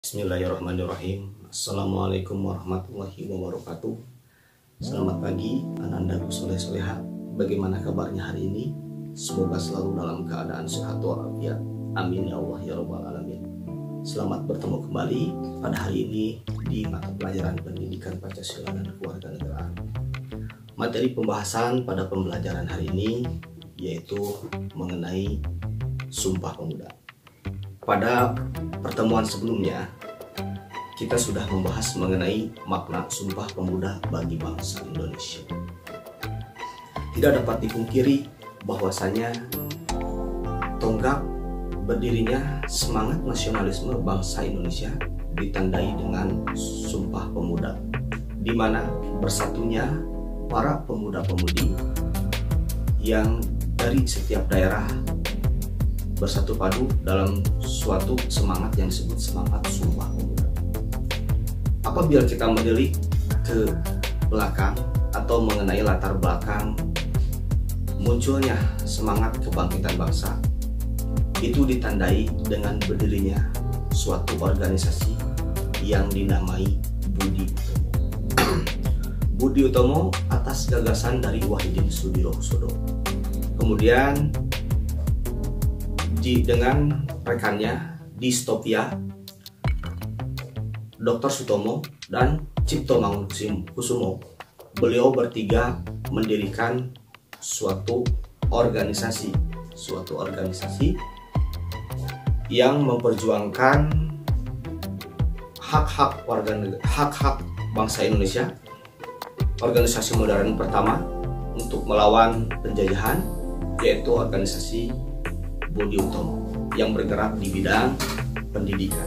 Bismillahirrahmanirrahim. Assalamualaikum warahmatullahi wabarakatuh. Selamat pagi Ananda Soleh-Soleha. Bagaimana kabarnya hari ini? Semoga selalu dalam keadaan sehat walafiat. Amin ya Allah ya Rabbal Alamin. Selamat bertemu kembali pada hari ini di mata pelajaran pendidikan Pancasila dan Kewarganegaraan. Materi pembahasan pada pembelajaran hari ini yaitu mengenai Sumpah Pemuda. Pada pertemuan sebelumnya, kita sudah membahas mengenai makna Sumpah Pemuda bagi bangsa Indonesia. Tidak dapat dipungkiri bahwasanya tonggak berdirinya semangat nasionalisme bangsa Indonesia ditandai dengan Sumpah Pemuda, di mana bersatunya para pemuda-pemudi yang dari setiap daerah bersatu padu dalam suatu semangat yang disebut semangat Sumpah Pemuda. Apabila kita menilik ke belakang atau mengenai latar belakang munculnya semangat kebangkitan bangsa, itu ditandai dengan berdirinya suatu organisasi yang dinamai Budi Utomo. Budi Utomo atas gagasan dari Wahidin Sudirohusodo. Kemudian dengan rekannya Distopia, Dr. Sutomo, dan Cipto Mangunkusumo, beliau bertiga mendirikan suatu organisasi yang memperjuangkan hak-hak bangsa Indonesia. Organisasi modern pertama untuk melawan penjajahan yaitu organisasi Budi Utomo yang bergerak di bidang pendidikan.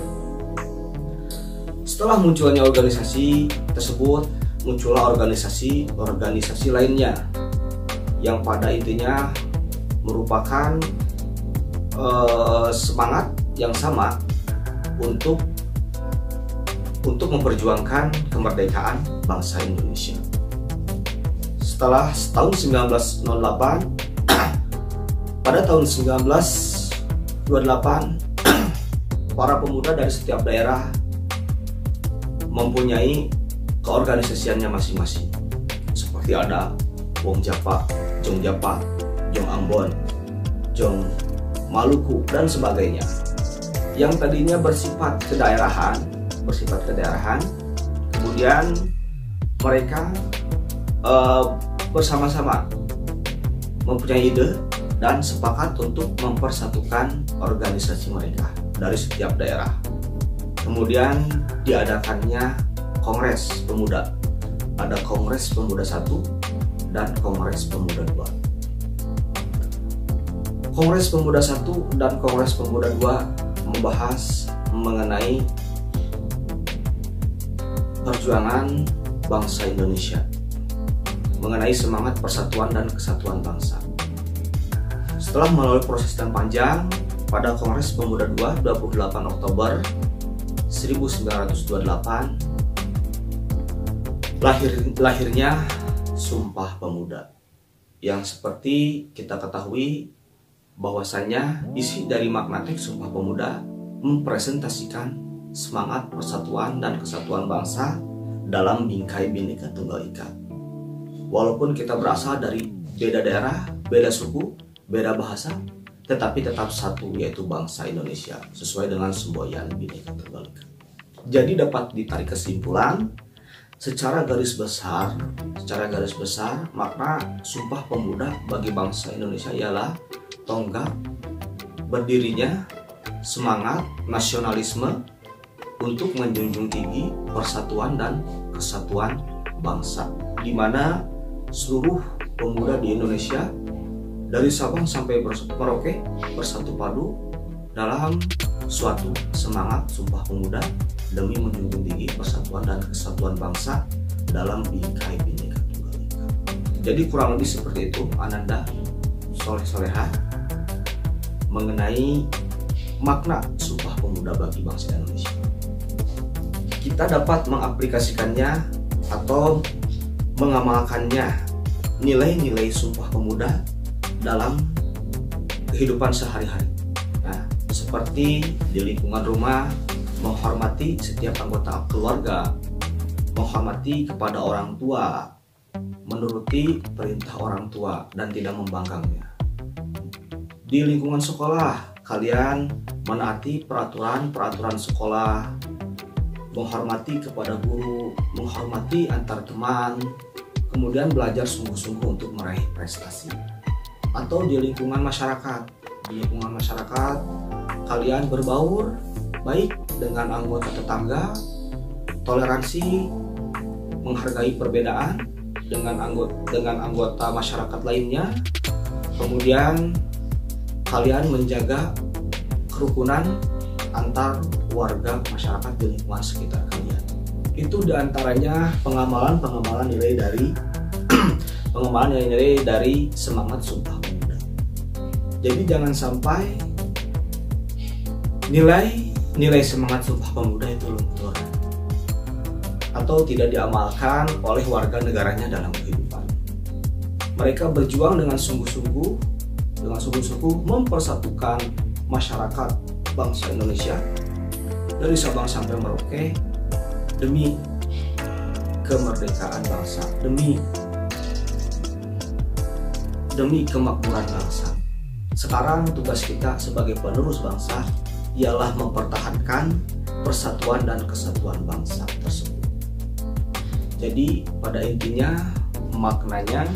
Setelah munculnya organisasi tersebut, muncullah organisasi lainnya yang pada intinya merupakan semangat yang sama untuk memperjuangkan kemerdekaan bangsa Indonesia. Setelah tahun 1908, pada tahun 1928, para pemuda dari setiap daerah mempunyai keorganisasiannya masing-masing. Seperti ada Wong Japa, Jong Japa, Jong Ambon, Jong Maluku, dan sebagainya. Yang tadinya bersifat kedaerahan, kemudian mereka bersama-sama mempunyai ide dan sepakat untuk mempersatukan organisasi mereka dari setiap daerah. Kemudian diadakannya Kongres Pemuda. Ada Kongres Pemuda 1 dan Kongres Pemuda 2. Kongres Pemuda 1 dan Kongres Pemuda 2 membahas mengenai perjuangan bangsa Indonesia, mengenai semangat persatuan dan kesatuan bangsa. Setelah melalui proses yang panjang, pada Kongres Pemuda 2 28 Oktober 1928 lahirnya Sumpah Pemuda, yang seperti kita ketahui bahwasannya isi dari makna teks Sumpah Pemuda mempresentasikan semangat persatuan dan kesatuan bangsa dalam bingkai Bhinneka Tunggal Ika. Walaupun kita berasal dari beda daerah, beda suku, beda bahasa, tetapi tetap satu, yaitu bangsa Indonesia, sesuai dengan semboyan Bhinneka Tunggal Ika. Jadi dapat ditarik kesimpulan secara garis besar makna Sumpah Pemuda bagi bangsa Indonesia ialah tonggak berdirinya semangat nasionalisme untuk menjunjung tinggi persatuan dan kesatuan bangsa, di mana seluruh pemuda di Indonesia dari Sabang sampai Merauke bersatu padu dalam suatu semangat Sumpah Pemuda demi menjunjung tinggi persatuan dan kesatuan bangsa dalam bingkai Bhinneka Tunggal Ika. Jadi kurang lebih seperti itu Ananda Soleh-Soleha mengenai makna Sumpah Pemuda bagi bangsa Indonesia. Kita dapat mengaplikasikannya atau mengamalkannya nilai-nilai Sumpah Pemuda dalam kehidupan sehari-hari. Nah, seperti di lingkungan rumah, menghormati setiap anggota keluarga, menghormati kepada orang tua, menuruti perintah orang tua dan tidak membangkangnya. Di lingkungan sekolah, kalian menaati peraturan sekolah, menghormati kepada guru, menghormati antar teman, kemudian belajar sungguh-sungguh untuk meraih prestasi. Atau di lingkungan masyarakat, kalian berbaur baik dengan anggota tetangga, toleransi, menghargai perbedaan dengan anggota masyarakat lainnya, kemudian kalian menjaga kerukunan antar warga masyarakat di lingkungan sekitar kalian. Itu diantaranya pengamalan nilai dari nilai dari semangat Sumpah Pemuda. Jadi jangan sampai nilai semangat Sumpah Pemuda itu luntur atau tidak diamalkan oleh warga negaranya dalam kehidupan. Mereka berjuang dengan sungguh-sungguh mempersatukan masyarakat bangsa Indonesia dari Sabang sampai Merauke demi kemerdekaan bangsa, demi kemakmuran bangsa. Sekarang tugas kita sebagai penerus bangsa ialah mempertahankan persatuan dan kesatuan bangsa tersebut. Jadi pada intinya maknanya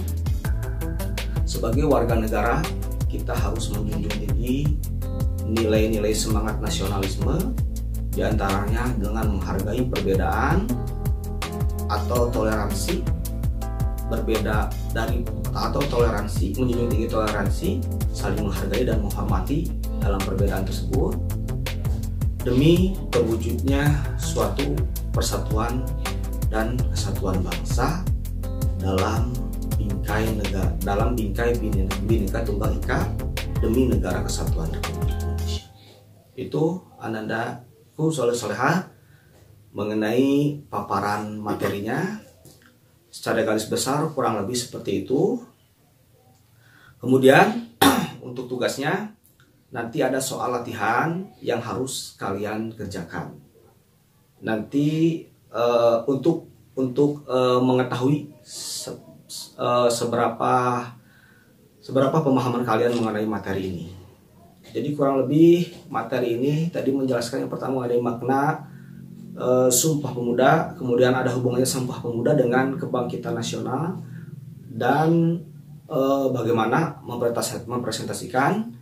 sebagai warga negara kita harus menjunjung tinggi nilai-nilai semangat nasionalisme, diantaranya dengan menghargai perbedaan atau toleransi, menjunjung tinggi toleransi, saling menghargai dan menghormati dalam perbedaan tersebut demi terwujudnya suatu persatuan dan kesatuan bangsa dalam bingkai Bhinneka Tunggal Ika demi negara kesatuan Republik Indonesia. Itu Anandaku Soleh Solehah mengenai paparan materinya. Secara garis besar kurang lebih seperti itu. Kemudian untuk tugasnya nanti ada soal latihan yang harus kalian kerjakan. Nanti untuk mengetahui seberapa pemahaman kalian mengenai materi ini. Jadi kurang lebih materi ini tadi menjelaskan yang pertama mengenai makna Sumpah Pemuda, kemudian ada hubungannya Sumpah Pemuda dengan kebangkitan nasional dan bagaimana mempresentasikan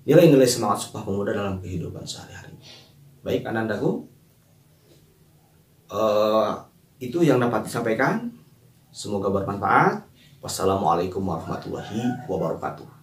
nilai-nilai semangat Sumpah Pemuda dalam kehidupan sehari-hari. Baik Anandaku, itu yang dapat disampaikan. Semoga bermanfaat. Wassalamualaikum warahmatullahi wabarakatuh.